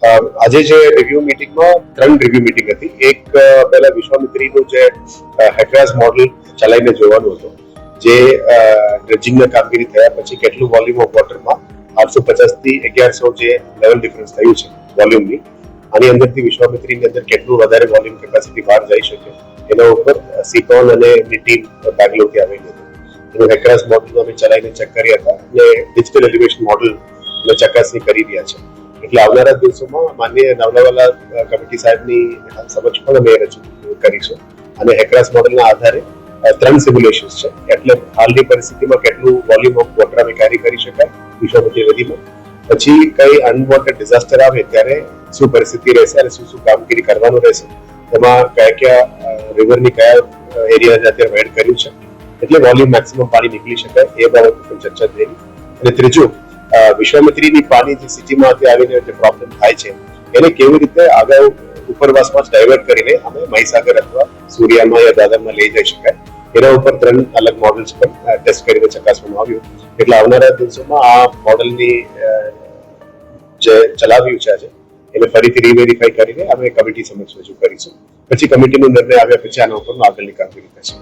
આજે જે રિવ્યુ મિટિંગમાં 3 રિવ્યુ મિટિંગ હતી. એક પહેલા વિશ્વામિત્રીનું જે હેકરાસ મોડલ ચલાવીને જોવાનું હતું, જે ડ્રેજિંગની કામગીરી થયા પછી કેટલું વોલ્યુમ ઓફ વોટરમાં 850 થી 1100 જે લેવલ ડિફરન્સ થયું છે વોલ્યુમની, આની અંદરથી વિશ્વામિત્રીની અંદર કેટલું વધારે વોલ્યુમ કેપેસિટી બહાર જઈ શકે એના ઉપર સિકોન અને એમની ટીમ બેંગ્લોરથી આવેલી હતી. એનું હેકરાસ મોડલ અમે ચલાવીને ચેક કર્યા હતા અને ડિજિટલ એલિવેશન મોડલ અમે ચકાસણી કરી રહ્યા છે. એટલે આવનારા દિવસોમાં માનનીય નાવલાવાલા કમિટી સાહેબની સમક્ષ પણ અમે રજૂ કરીશું અને હેકરાસ મોડલના આધારે 3 સિમ્યુલેશન્સ છે. એટલે હાલની પરિસ્થિતિમાં કેટલું વોલ્યુમ ઓફ વોટર અમે કેરી કરી શકાય વિશ્વામિત્રી નદીમાં, પછી કઈ અનવોન્ટેડ ડિઝાસ્ટર આવે ત્યારે શું પરિસ્થિતિ રહેશે અને શું કામગીરી કરવાનું રહેશે, એમાં કયા રિવરની કયા એરિયા અત્યારે વેડ કર્યું છે, એટલે વોલ્યુમ મેક્સિમમ પાણી નીકળી શકાય એ બાબત પર ચર્ચા થઈ. અને ત્રીજું, વિશ્વામિત્રીની પાણી જે સિટીમાંથી આવીને જે પ્રોબ્લેમ થાય છે એને કેવી રીતે આગળ ઉપરવાસમાં ડાયવર્ટ કરીને અમે મહીસાગર અથવા સૂર્યામાં યા દાદરમાં લઈ જઈ શકાય, એના ઉપર 3 અલગ મોડલ્સ પર ટેસ્ટ કરીને ચકાસવામાં આવ્યું. એટલે આવનારા દિવસોમાં આ મોડલની જે ચલાવ્યું છે આજે એને ફરીથી રીવેરીફાઈ કરીને અમે કમિટી સમક્ષ રજૂ કરીશું. પછી કમિટીનો નિર્ણય આવ્યા પછી આના ઉપર આગળની કામગીરી થશે.